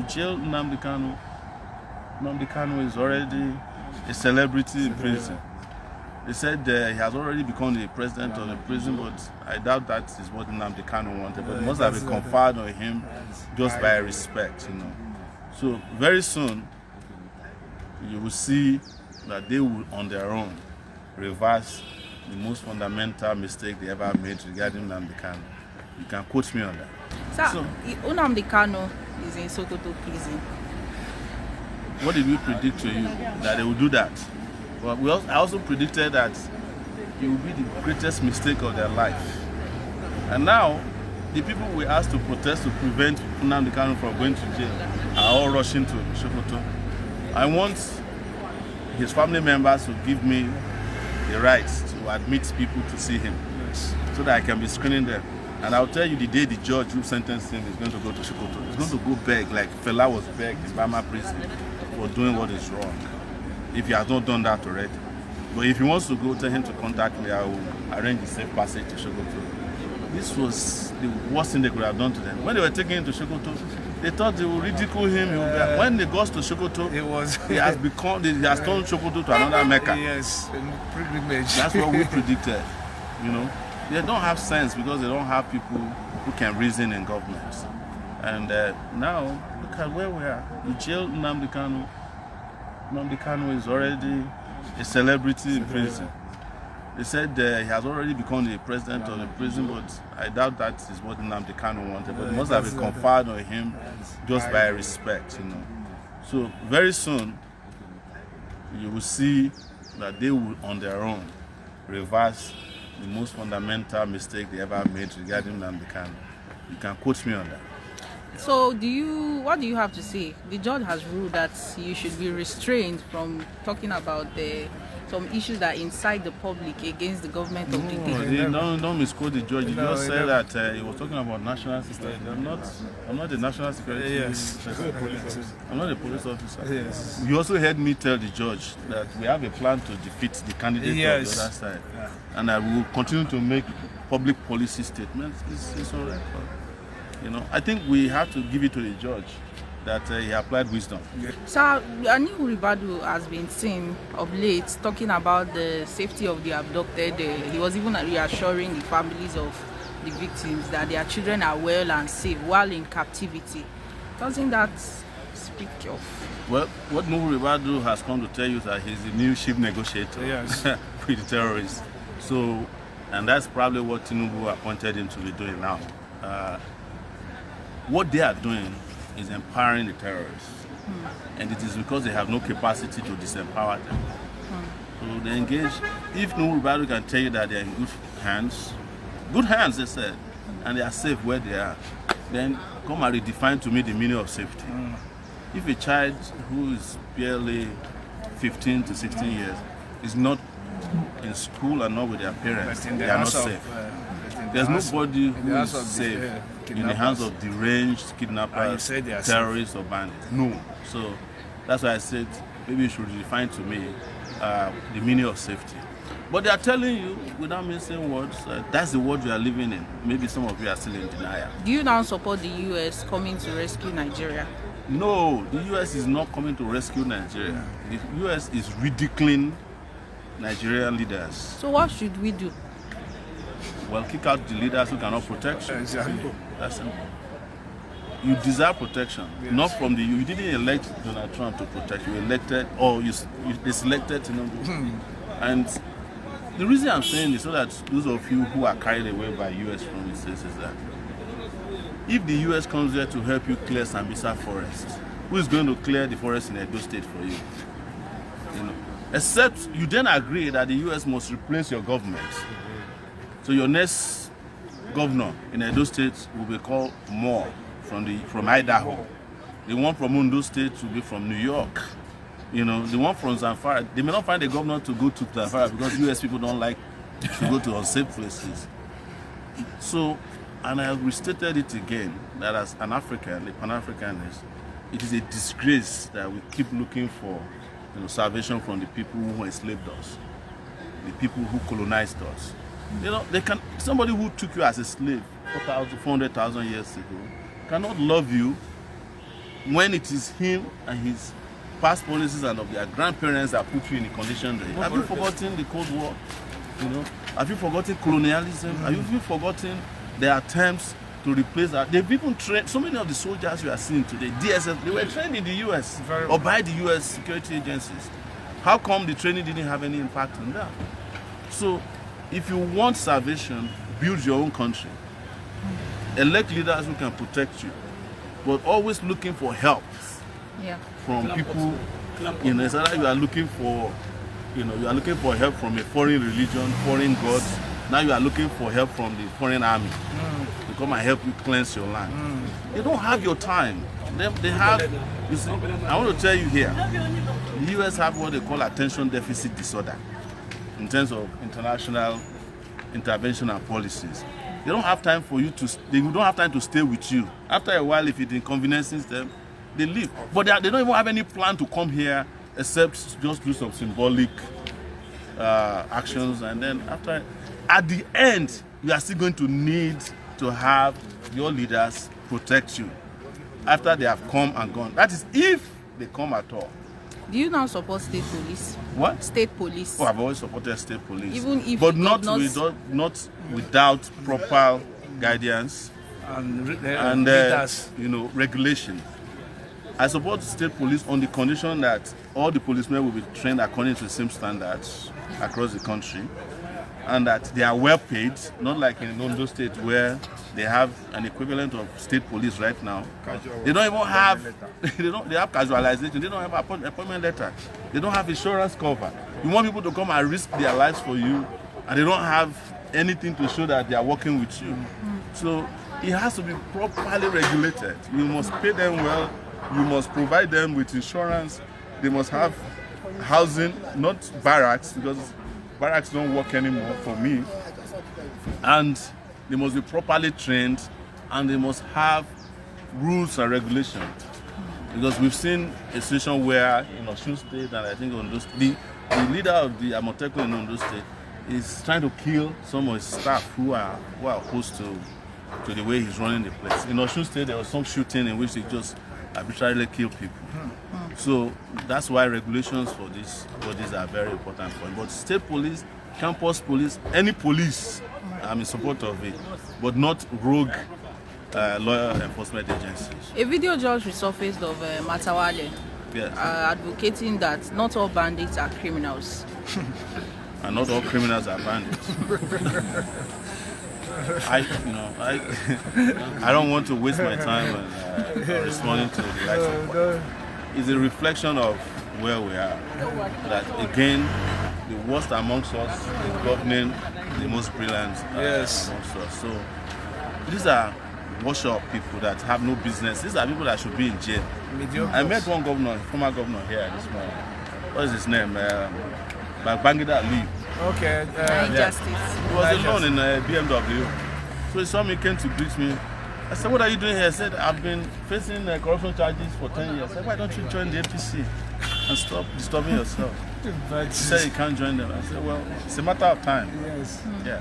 jailed Nnamdi Kanu. Nnamdi Kanu is already a celebrity in prison. They said he has already become the president of the prison, but I doubt that is what Nnamdi Kanu wanted. But it must have been conferred on him just by respect, So very soon, you will see that they will, on their own, reverse the most fundamental mistake they ever made regarding Nnamdi Kanu. You can quote me on that. So Nnamdi Kanu is in Sokoto prison. What did we predict to you? That they will do that. But I also predicted that it will be the greatest mistake of their life. And now, the people we asked to protest to prevent Nnamdi Kanu from going to jail are all rushing to Sokoto. I want his family members to give me the right to admit people to see him, so that I can be screening them. And I'll tell you the day the judge who sentenced him is going to go to Sokoto. He's going to go beg, like Fela was begged in Bama prison for doing what is wrong, if he has not done that already. But if he wants to go, tell him to contact me. I will arrange a safe passage to Sokoto. This was the worst thing they could have done to them. When they were taking him to Sokoto, they thought they would ridicule him. When they got to Sokoto, he has turned Sokoto to another Mecca. Yes, pilgrimage. That's what we predicted. They don't have sense because they don't have people who can reason in government. And now, look at where we are. You jailed Nnamdi Kanu. Nnamdi Kanu is already a celebrity in prison. They said he has already become the president of the prison, but I doubt that is what Nnamdi Kanu wanted. But it must have been conferred on him just by respect, So very soon, you will see that they will, on their own, reverse the most fundamental mistake they ever made regarding Nnamdi Kanu. You can quote me on that. So what do you have to say? The judge has ruled that you should be restrained from talking about some issues that incite the public against the government of the day. Don't misquote the judge. You just said that he was talking about national security. I'm not a national security officer. I'm not a police officer. Yes. You also heard me tell the judge that we have a plan to defeat the candidate on the other side. And I will continue to make public policy statements. It's all right. I think we have to give it to the judge that he applied wisdom. Sir, Nnamdi Kanu has been seen of late talking about the safety of the abducted. He was even reassuring the families of the victims that their children are well and safe while in captivity. Doesn't that speak of? Well, what Nnamdi Kanu has come to tell you is that he's the new chief negotiator with the terrorists. So, and that's probably what Tinubu appointed him to be doing now. What they are doing is empowering the terrorists. And it is because they have no capacity to disempower them. So they engage. If Nnamdi Kanu can tell you that they are in good hands, they said, and they are safe where they are, then come and redefine to me the meaning of safety. If a child who is barely 15 to 16 years is not in school and not with their parents, they are not safe. There's nobody who is safe in the hands of deranged kidnappers, terrorists, or bandits. No. So that's why I said maybe you should define to me the meaning of safety. But they are telling you, without missing words, that's the world we are living in. Maybe some of you are still in denial. Do you now support the U.S. coming to rescue Nigeria? No, the U.S. is not coming to rescue Nigeria. The U.S. is ridiculing Nigerian leaders. So what should we do? Well, kick out the leaders who cannot protect you. Exactly. That's simple. You deserve protection, not from the you didn't elect Donald Trump to protect you. Elected or they selected Tinubu. And the reason I'm saying this so that those of you who are carried away by US promises is that if the US comes there to help you clear Sambisa forest, who is going to clear the forest in Edo State for you? Except you then agree that the US must replace your government. So your next governor in Edo State will be called Moore from Idaho. The one from Ondo State will be from New York. The one from Zamfara, they may not find a governor to go to Zamfara because US people don't like to go to unsafe places. So, and I have restated it again, that as an African, a Pan-Africanist, it is a disgrace that we keep looking for salvation from the people who enslaved us, the people who colonized us. Somebody who took you as a slave 400,000 years ago cannot love you when it is him and his past policies and of their grandparents that put you in the condition there. Have you forgotten the Cold War? You know, have you forgotten colonialism? Have you forgotten their attempts to replace that? They've even trained so many of the soldiers you are seeing today, DSS, they were trained in the US or by the US security agencies. How come the training didn't have any impact on that? So, if you want salvation, build your own country. Elect leaders who can protect you, but always looking for help from people. You know, it's like you are looking for, you know, you are looking for help from a foreign religion, foreign gods. Now you are looking for help from the foreign army to come and help you cleanse your land. They don't have your time. They have, you see, I want to tell you here, the US have what they call attention deficit disorder in terms of international intervention and policies. They don't have time for you to, they don't have time to stay with you. After a while, if it inconveniences them, they leave. But they don't even have any plan to come here except just do some symbolic actions. And then after, at the end, you are still going to need to have your leaders protect you after they have come and gone. That is if they come at all. Do you now support state police? What? State police. Oh, I've always supported state police. Even if but not without proper guidance and you know, regulation. I support state police on the condition that all the policemen will be trained according to the same standards across the country, and that they are well paid, not like in Ondo State where they have an equivalent of state police right now. They don't even have, they have casualization, they don't have appointment letter, they don't have insurance cover. You want people to come and risk their lives for you, and they don't have anything to show that they are working with you. So it has to be properly regulated. You must pay them well, you must provide them with insurance, they must have housing, not barracks, because barracks don't work anymore for me. And they must be properly trained, and they must have rules and regulations. Because we've seen a situation where in Osun State, and I think Ondo State, the leader of the Amotekun in Ondo State is trying to kill some of his staff who are opposed to the way he's running the place. In Osun State, there was some shooting in which they just arbitrarily kill people. So that's why regulations for this are very important for him. But state police, campus police, any police, I'm in support of it, but not rogue law enforcement agencies. A video just resurfaced of Matawale advocating that not all bandits are criminals. And not all criminals are bandits. I don't want to waste my time responding to the likes of what. It's a reflection of where we are. That again, the worst amongst us is governing the most brilliant amongst us. So these are washed-up people that have no business. These are people that should be in jail. I met one governor, former governor here this morning. What is his name? Bangida Ali. Okay. Justice. He was alone in a BMW. So he saw me, came to greet me. I said, what are you doing here? I said, I've been facing corruption charges for 10 years. I said, why don't you join the APC and stop disturbing yourself? He said, you can't join them. I said, well, it's a matter of time. Yes. Yeah.